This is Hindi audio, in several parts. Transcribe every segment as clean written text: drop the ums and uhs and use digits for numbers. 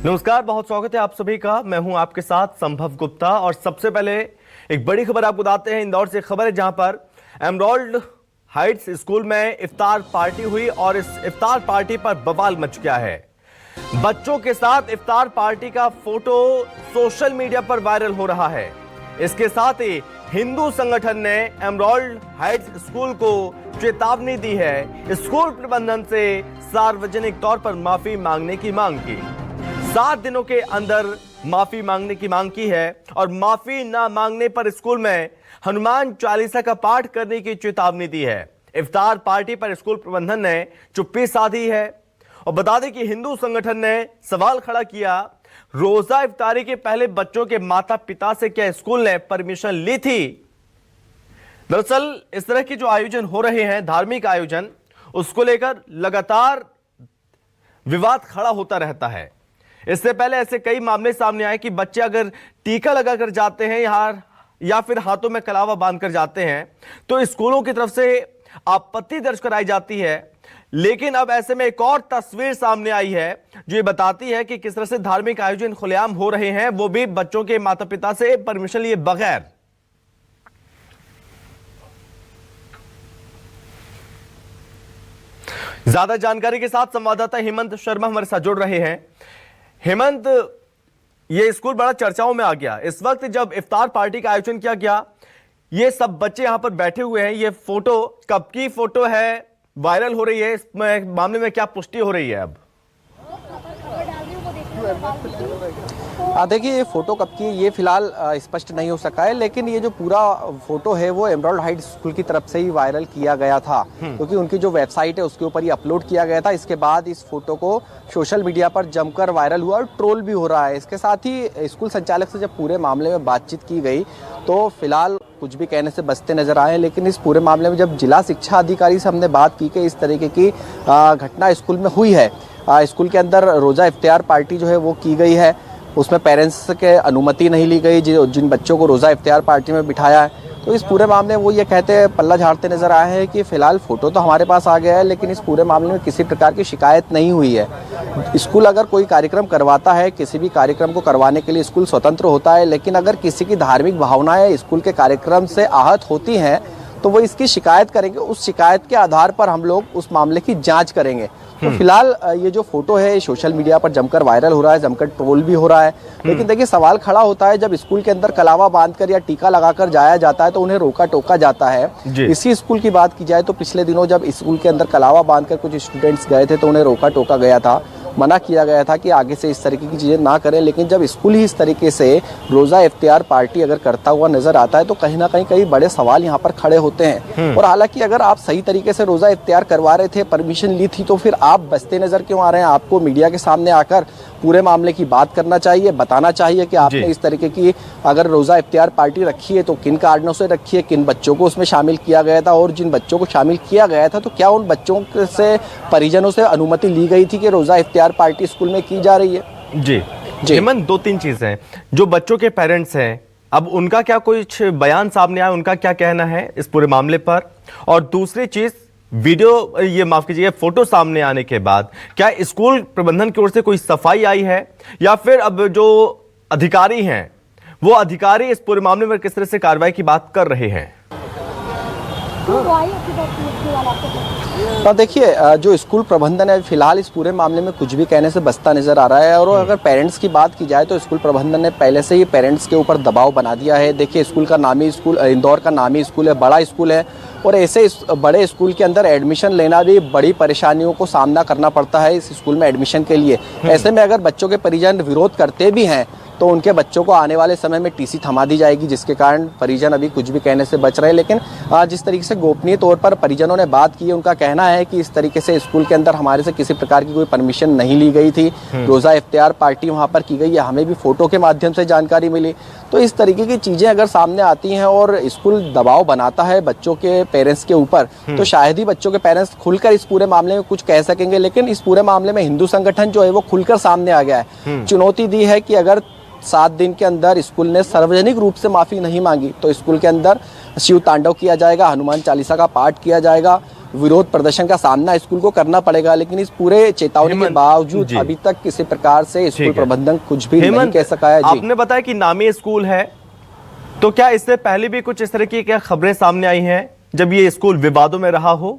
नमस्कार, बहुत स्वागत है आप सभी का। मैं हूं आपके साथ संभव गुप्ता और सबसे पहले एक बड़ी खबर आपको बताते हैं। इंदौर से खबर है जहां पर एमराल्ड हाइट्स स्कूल में इफ्तार पार्टी हुई और इस इफ्तार पार्टी पर बवाल मच गया है। बच्चों के साथ इफ्तार पार्टी का फोटो सोशल मीडिया पर वायरल हो रहा है। इसके साथ ही हिंदू संगठन ने एमराल्ड हाइट्स स्कूल को चेतावनी दी है। स्कूल प्रबंधन से सार्वजनिक तौर पर माफी मांगने की मांग की। 7 दिनों के अंदर माफी मांगने की मांग की है और माफी ना मांगने पर स्कूल में हनुमान चालीसा का पाठ करने की चेतावनी दी है। इफ्तार पार्टी पर स्कूल प्रबंधन ने चुप्पी साधी है और बता दें कि हिंदू संगठन ने सवाल खड़ा किया, रोजा इफ्तारी के पहले बच्चों के माता पिता से क्या स्कूल ने परमिशन ली थी? दरअसल इस तरह के जो आयोजन हो रहे हैं, धार्मिक आयोजन, उसको लेकर लगातार विवाद खड़ा होता रहता है। इससे पहले ऐसे कई मामले सामने आए कि बच्चे अगर टीका लगाकर जाते हैं या फिर हाथों में कलावा बांधकर जाते हैं तो स्कूलों की तरफ से आपत्ति दर्ज कराई जाती है। लेकिन अब ऐसे में एक और तस्वीर सामने आई है जो ये बताती है कि किस तरह से धार्मिक आयोजन खुलेआम हो रहे हैं, वो भी बच्चों के माता पिता से परमिशन लिए बगैर। ज्यादा जानकारी के साथ संवाददाता हेमंत शर्मा हमारे साथ जुड़ रहे हैं। हेमंत, ये स्कूल बड़ा चर्चाओं में आ गया। इस वक्त जब इफ्तार पार्टी का आयोजन किया गया, ये सब बच्चे यहां पर बैठे हुए हैं, ये फोटो कब की फोटो है, वायरल हो रही है, इस मामले में क्या पुष्टि हो रही है अब? देखिए, ये फोटो कब की ये फिलहाल स्पष्ट नहीं हो सका है, लेकिन ये जो पूरा फोटो है वो एमराल्ड हाइट्स स्कूल की तरफ से ही वायरल किया गया था, क्योंकि उनकी जो वेबसाइट है उसके ऊपर ये अपलोड किया गया था। इसके बाद इस फोटो को सोशल मीडिया पर जमकर वायरल हुआ और ट्रोल भी हो रहा है। इसके साथ ही स्कूल संचालक से जब पूरे मामले में बातचीत की गई तो फिलहाल कुछ भी कहने से बचते नजर आए, लेकिन इस पूरे मामले में जब जिला शिक्षा अधिकारी से हमने बात की कि इस तरीके की घटना स्कूल में हुई है, स्कूल के अंदर रोजा इफ्तार पार्टी जो है वो की गई है, उसमें पेरेंट्स के अनुमति नहीं ली गई जिन बच्चों को रोज़ा इफ्तार पार्टी में बिठाया है, तो इस पूरे मामले में वो ये कहते पल्ला झाड़ते नजर आए हैं कि फिलहाल फोटो तो हमारे पास आ गया है, लेकिन इस पूरे मामले में किसी प्रकार की शिकायत नहीं हुई है। स्कूल अगर कोई कार्यक्रम करवाता है, किसी भी कार्यक्रम को करवाने के लिए स्कूल स्वतंत्र होता है, लेकिन अगर किसी की धार्मिक भावनाएं स्कूल के कार्यक्रम से आहत होती हैं तो वो इसकी शिकायत करेंगे। उस शिकायत के आधार पर हम लोग उस मामले की जांच करेंगे। तो फिलहाल ये जो फोटो है सोशल मीडिया पर जमकर वायरल हो रहा है, जमकर ट्रोल भी हो रहा है। लेकिन देखिए, सवाल खड़ा होता है जब स्कूल के अंदर कलावा बांधकर या टीका लगाकर जाया जाता है तो उन्हें रोका टोका जाता है। इसी स्कूल की बात की जाए तो पिछले दिनों जब स्कूल के अंदर कलावा बांधकर कुछ स्टूडेंट्स गए थे तो उन्हें रोका टोका गया था, मना किया गया था कि आगे से इस तरीके की चीज़ें ना करें। लेकिन जब स्कूल ही इस तरीके से रोज़ा इफ्तार पार्टी अगर करता हुआ नजर आता है तो कहीं ना कहीं कई बड़े सवाल यहाँ पर खड़े होते हैं। और हालांकि अगर आप सही तरीके से रोज़ा इफ्तार करवा रहे थे, परमिशन ली थी, तो फिर आप बचते नजर क्यों आ रहे हैं? आपको मीडिया के सामने आकर पूरे मामले की बात करना चाहिए, बताना चाहिए कि आपने इस तरीके की अगर रोज़ा इफ्तार पार्टी रखी है तो किन कारणों से रखी है, किन बच्चों को उसमें शामिल किया गया था, और जिन बच्चों को शामिल किया गया था तो क्या उन बच्चों से परिजनों से अनुमति ली गई थी कि रोज़ा इफ्तार पार्टी स्कूल में की जा रही है? जी हेमंत, 2-3 चीजें हैं। जो बच्चों के पेरेंट्स हैं, अब उनका क्या कुछ बयान सामने आया, उनका क्या कहना है इस पूरे मामले पर? और दूसरी चीज, वीडियो, ये माफ कीजिए, फोटो सामने आने के बाद क्या स्कूल प्रबंधन की ओर से कोई सफाई आई है या फिर अब जो अधिकारी हैं वो अधिकारी इस पूरे मामले में किस तरह से कार्रवाई की बात कर रहे हैं? देखिए, जो स्कूल प्रबंधन है फिलहाल इस पूरे मामले में कुछ भी कहने से बचता नजर आ रहा है। और अगर पेरेंट्स की बात की जाए तो स्कूल प्रबंधन ने पहले से ही पेरेंट्स के ऊपर दबाव बना दिया है। देखिए, स्कूल का नामी स्कूल, इंदौर का नामी स्कूल है, बड़ा स्कूल है, और ऐसे बड़े स्कूल के अंदर एडमिशन लेना भी बड़ी परेशानियों को सामना करना पड़ता है इस स्कूल में एडमिशन के लिए। ऐसे में अगर बच्चों के परिजन विरोध करते भी हैं तो उनके बच्चों को आने वाले समय में टीसी थमा दी जाएगी, जिसके कारण परिजन अभी कुछ भी कहने से बच रहे हैं। लेकिन जिस तरीके से गोपनीय तौर पर परिजनों ने बात की है, उनका कहना है कि इस तरीके से स्कूल के अंदर हमारे से किसी प्रकार की कोई परमिशन नहीं ली गई थी, रोज़ा इफ्तार पार्टी वहाँ पर की गई है, हमें भी फोटो के माध्यम से जानकारी मिली। तो इस तरीके की चीज़ें अगर सामने आती हैं और स्कूल दबाव बनाता है बच्चों के पेरेंट्स के ऊपर, तो शायद ही बच्चों के पेरेंट्स खुलकर इस पूरे मामले में कुछ कह सकेंगे। लेकिन इस पूरे मामले में हिंदू संगठन जो है वो खुलकर सामने आ गया है, चुनौती दी है कि अगर 7 दिन के अंदर स्कूल ने सार्वजनिक रूप से माफ़ी नहीं मांगी तो स्कूल के अंदर शिव तांडव किया जाएगा, हनुमान चालीसा का पाठ किया जाएगा, विरोध प्रदर्शन का सामना स्कूल को करना पड़ेगा, लेकिन इस पूरे चेतावनी के बावजूद अभी तक किसी प्रकार से स्कूल प्रबंधन कुछ भी नहीं कह सका है। जी, आपने बताया कि नामी स्कूल है, तो क्या इससे पहले भी कुछ इस तरह की क्या खबरें सामने आई हैं जब ये स्कूल विवादों में रहा हो?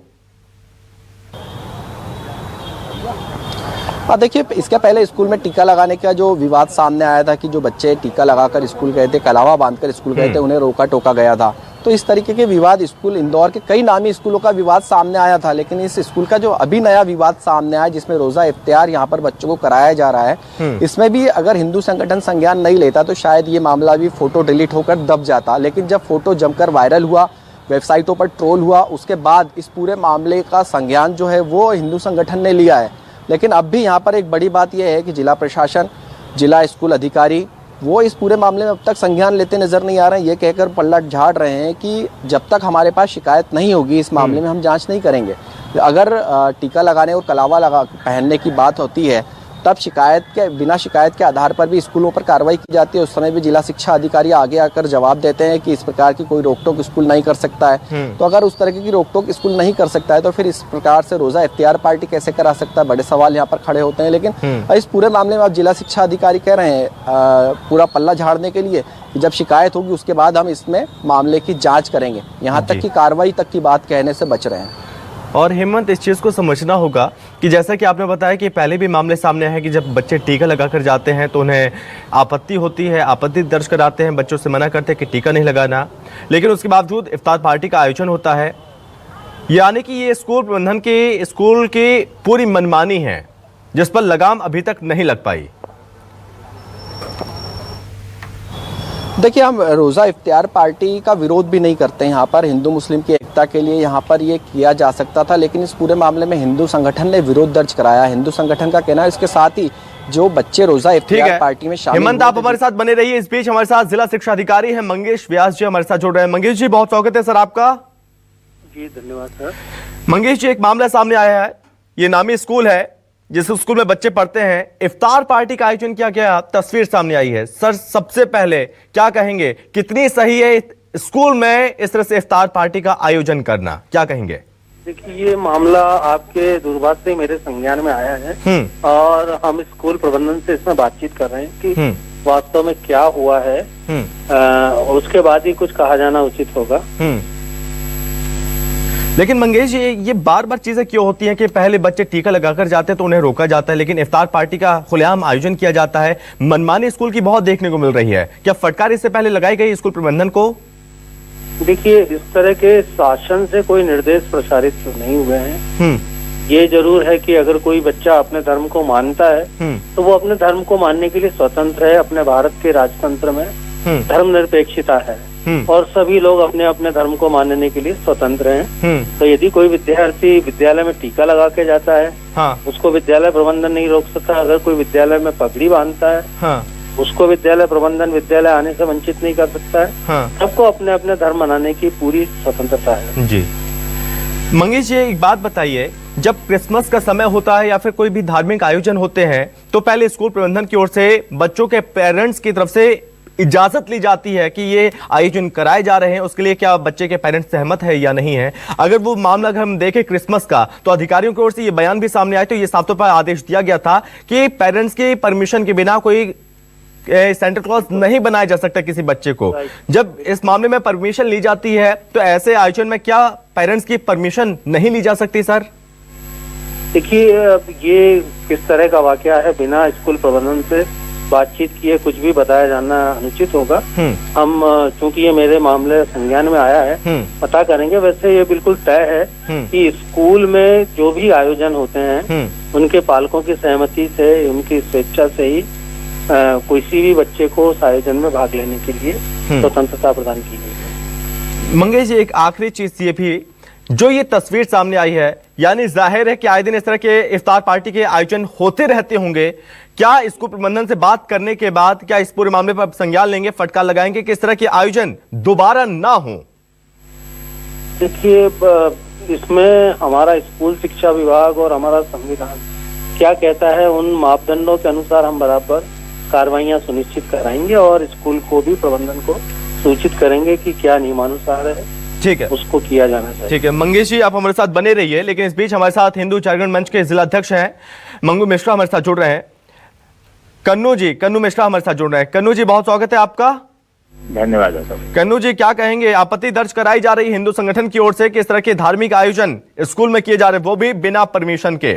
देखिए, इसके पहले स्कूल में टीका लगाने का जो विवाद सामने आया था कि जो बच्चे टीका लगाकर स्कूल गए थे, कलावा बांधकर स्कूल गए थे, उन्हें रोका टोका गया था। तो इस तरीके के विवाद स्कूल इंदौर के कई नामी स्कूलों का विवाद सामने आया था, लेकिन इस स्कूल का जो अभी नया विवाद सामने आया जिसमें रोजा इफ्तियार यहाँ पर बच्चों को कराया जा रहा है, इसमें भी अगर हिंदू संगठन संज्ञान नहीं लेता तो शायद ये मामला भी फोटो डिलीट होकर दब जाता। लेकिन जब फोटो जमकर वायरल हुआ, वेबसाइटों पर ट्रोल हुआ, उसके बाद इस पूरे मामले का संज्ञान जो है वो हिंदू संगठन ने लिया है। लेकिन अब भी यहाँ पर एक बड़ी बात यह है कि जिला प्रशासन, जिला स्कूल अधिकारी वो इस पूरे मामले में अब तक संज्ञान लेते नजर नहीं आ रहे हैं। ये कहकर पलट झाड़ रहे हैं कि जब तक हमारे पास शिकायत नहीं होगी इस मामले में हम जांच नहीं करेंगे। अगर टीका लगाने और कलावा पहनने की बात होती है तब बिना शिकायत के आधार पर भी स्कूलों पर कार्रवाई की जाती है। उस समय भी जिला शिक्षा अधिकारी आगे आकर जवाब देते हैं कि इस प्रकार की कोई रोक टोक स्कूल नहीं कर सकता है। तो अगर उस तरह की रोक टोक स्कूल नहीं कर सकता है तो फिर इस प्रकार से रोजा इफ्तियार पार्टी कैसे करा सकता है? बड़े सवाल यहाँ पर खड़े होते हैं। लेकिन इस पूरे मामले में अब जिला शिक्षा अधिकारी कह रहे हैं पूरा पल्ला झाड़ने के लिए कि जब शिकायत होगी उसके बाद हम इसमें मामले की जाँच करेंगे। यहाँ तक की कार्रवाई तक की बात कहने से बच रहे हैं। और हेमंत, इस चीज़ को समझना होगा कि जैसा कि आपने बताया कि पहले भी मामले सामने हैं कि जब बच्चे टीका लगाकर जाते हैं तो उन्हें आपत्ति होती है, आपत्ति दर्ज कराते हैं, बच्चों से मना करते हैं कि टीका नहीं लगाना, लेकिन उसके बावजूद इफ्तार पार्टी का आयोजन होता है। यानी कि ये स्कूल प्रबंधन की स्कूल की पूरी मनमानी है जिस पर लगाम अभी तक नहीं लग पाई। देखिए, हम रोज़ा इफ्तियार पार्टी का विरोध भी नहीं करते। यहाँ पर हिंदू मुस्लिम की एकता के लिए यहाँ पर ये किया जा सकता था, लेकिन इस पूरे मामले में हिंदू संगठन ने विरोध दर्ज कराया। हिंदू संगठन का कहना है इसके साथ ही जो बच्चे रोज़ा इफ्तियार पार्टी में शामिल। हेमंत, आप हमारे साथ बने रहिए। इस बीच हमारे साथ जिला शिक्षा अधिकारी हैं मंगेश व्यास जी हमारे साथ जुड़ रहे हैं। मंगेश जी, बहुत स्वागत है सर आपका। जी धन्यवाद सर। मंगेश जी, एक मामला सामने आया है, ये नामी स्कूल है जिस स्कूल में बच्चे पढ़ते हैं, इफ्तार पार्टी का आयोजन किया गया, तस्वीर सामने आई है। सर, सबसे पहले क्या कहेंगे, कितनी सही है स्कूल में इस तरह से इफ्तार पार्टी का आयोजन करना, क्या कहेंगे? देखिए, ये मामला आपके दूरभाष से मेरे संज्ञान में आया है और हम स्कूल प्रबंधन से इसमें बातचीत कर रहे हैं कि वास्तव में क्या हुआ है, उसके बाद ही कुछ कहा जाना उचित होगा। लेकिन मंगेश, ये बार बार चीजें क्यों होती हैं कि पहले बच्चे टीका लगाकर जाते हैं तो उन्हें रोका जाता है, लेकिन इफ्तार पार्टी का खुलेआम आयोजन किया जाता है? मनमानी स्कूल की बहुत देखने को मिल रही है। क्या फटकार इससे पहले लगाई गई स्कूल प्रबंधन को? देखिए, इस तरह के शासन से कोई निर्देश प्रसारित तो नहीं हुए हैं। ये जरूर है कि अगर कोई बच्चा अपने धर्म को मानता है तो वो अपने धर्म को मानने के लिए स्वतंत्र है। अपने भारत के राजतंत्र में धर्मनिरपेक्षता है और सभी लोग अपने अपने धर्म को मानने के लिए स्वतंत्र हैं। तो यदि कोई विद्यार्थी विद्यालय में टीका लगा के जाता है, उसको विद्यालय प्रबंधन नहीं रोक सकता। अगर कोई विद्यालय में पगड़ी बांधता है, उसको विद्यालय प्रबंधन विद्यालय आने से वंचित नहीं कर सकता है। सबको अपने अपने धर्म मनाने की पूरी स्वतंत्रता है। जी मंगेश जी, एक बात बताइए, जब क्रिसमस का समय होता है या फिर कोई भी धार्मिक आयोजन होते हैं तो पहले स्कूल प्रबंधन की ओर से बच्चों के पेरेंट्स की तरफ से इजाजत ली जाती है कि ये आयोजन कराए जा रहे हैं, उसके लिए क्या बच्चे के पेरेंट्स सहमत है या नहीं है? अगर वो मामला अगर हम देखें क्रिसमस का, तो अधिकारियों की ओर से ये बयान भी सामने आया, तो ये साफ तौर पर आदेश दिया गया था कि पेरेंट्स की परमिशन के बिना कोई सेंटा क्लॉज नहीं बनाया जा सकता किसी बच्चे को। जब इस मामले में परमिशन ली जाती है तो ऐसे आयोजन में क्या पेरेंट्स की परमिशन नहीं ली जा सकती सर? देखिए, ये किस तरह का वाकया है, बिना स्कूल प्रबंधन से बातचीत किए कुछ भी बताया जाना अनुचित होगा। हम चूंकि ये मेरे मामले संज्ञान में आया है, पता करेंगे। वैसे ये बिल्कुल तय है कि स्कूल में जो भी आयोजन होते हैं उनके पालकों की सहमति से, उनकी स्वेच्छा से ही किसी भी बच्चे को उस आयोजन में भाग लेने के लिए स्वतंत्रता प्रदान की गई है। मंगेश जी, एक आखिरी चीज ये भी, जो ये तस्वीर सामने आई है, यानी जाहिर है कि आए दिन इस तरह के इफ्तार पार्टी के आयोजन होते रहते होंगे। क्या स्कूल प्रबंधन से बात करने के बाद क्या इस पूरे मामले पर संज्ञान लेंगे, फटकार लगाएंगे कि इस तरह के आयोजन दोबारा ना हो? देखिए, इसमें हमारा स्कूल शिक्षा विभाग और हमारा संविधान क्या कहता है, उन मापदंडों के अनुसार हम बराबर कार्रवाइयां सुनिश्चित कराएंगे और स्कूल को भी, प्रबंधन को सूचित करेंगे कि क्या नियमानुसार है ठीक है, उसको किया जाना चाहिए। ठीक है मंगेश जी, आप हमारे साथ बने रहिए, लेकिन इस बीच हमारे साथ हिंदू जागरण मंच के जिला अध्यक्ष हैं मंगू मिश्रा हमारे साथ जुड़ रहे हैं। कन्नू मिश्रा हमारे साथ जुड़ रहे हैं। कन्नू जी, बहुत स्वागत है आपका। धन्यवाद। कन्नू जी, क्या कहेंगे? आपत्ति दर्ज कराई जा रही हिंदू संगठन की ओर से कि इस तरह के धार्मिक आयोजन स्कूल में किए जा रहे, वो भी बिना परमिशन के।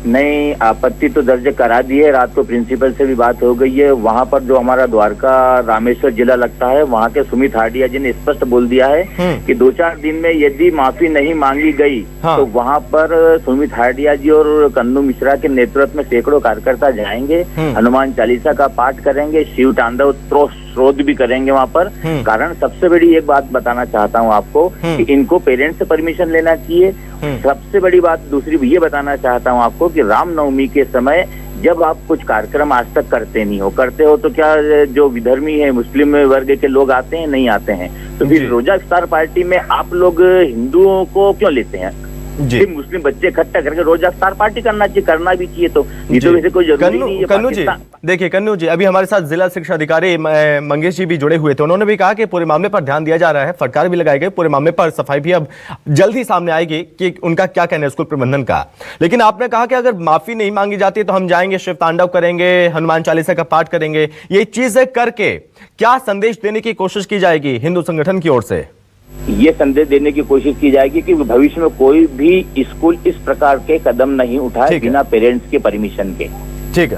नहीं, आपत्ति तो दर्ज करा दी है। रात को प्रिंसिपल से भी बात हो गई है। वहाँ पर जो हमारा द्वारका रामेश्वर जिला लगता है, वहाँ के सुमित हाडिया जी ने स्पष्ट बोल दिया है कि 2-4 दिन में यदि माफी नहीं मांगी गई तो वहाँ पर सुमित हाडिया जी और कन्नू मिश्रा के नेतृत्व में सैकड़ों कार्यकर्ता जाएंगे, हनुमान चालीसा का पाठ करेंगे, शिव तांडव स्रोत भी करेंगे वहाँ पर। कारण सबसे बड़ी एक बात बताना चाहता हूँ आपको कि इनको पेरेंट्स से परमिशन लेना चाहिए। सबसे बड़ी बात दूसरी ये बताना चाहता हूँ आपको कि रामनवमी के समय जब आप कुछ कार्यक्रम आज तक करते हो तो क्या जो विधर्मी है मुस्लिम वर्ग के लोग आते हैं? नहीं आते हैं। तो फिर रोजा इफ्तार पार्टी में आप लोग हिंदुओं को क्यों लेते हैं? मुस्लिम बच्चे इकट्ठा करके रोजा इफ्तार पार्टी करना भी चाहिए। तो ये तो वैसे कोई जरूरी नहीं है। कन्नू जी देखिए, कन्नू जी अभी हमारे साथ जिला शिक्षा अधिकारी मंगेश जी भी जुड़े हुए थे। उन्होंने भी कहा कि पूरे मामले पर ध्यान दिया जा रहा है, फटकार भी लगाई गई, पूरे मामले पर सफाई भी अब जल्द ही सामने आएगी कि उनका क्या कहना है स्कूल प्रबंधन का। लेकिन आपने कहा कि अगर माफी नहीं मांगी जाती तो हम जाएंगे, शिव तांडव करेंगे, हनुमान चालीसा का पाठ करेंगे। ये चीजें करके क्या संदेश देने की कोशिश की जाएगी हिंदू संगठन की ओर से? ये संदेश देने की कोशिश की जाएगी कि भविष्य में कोई भी स्कूल इस प्रकार के कदम नहीं उठाए बिना पेरेंट्स के परमिशन के। ठीक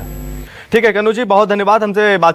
है कन्नू जी, बहुत धन्यवाद हमसे बात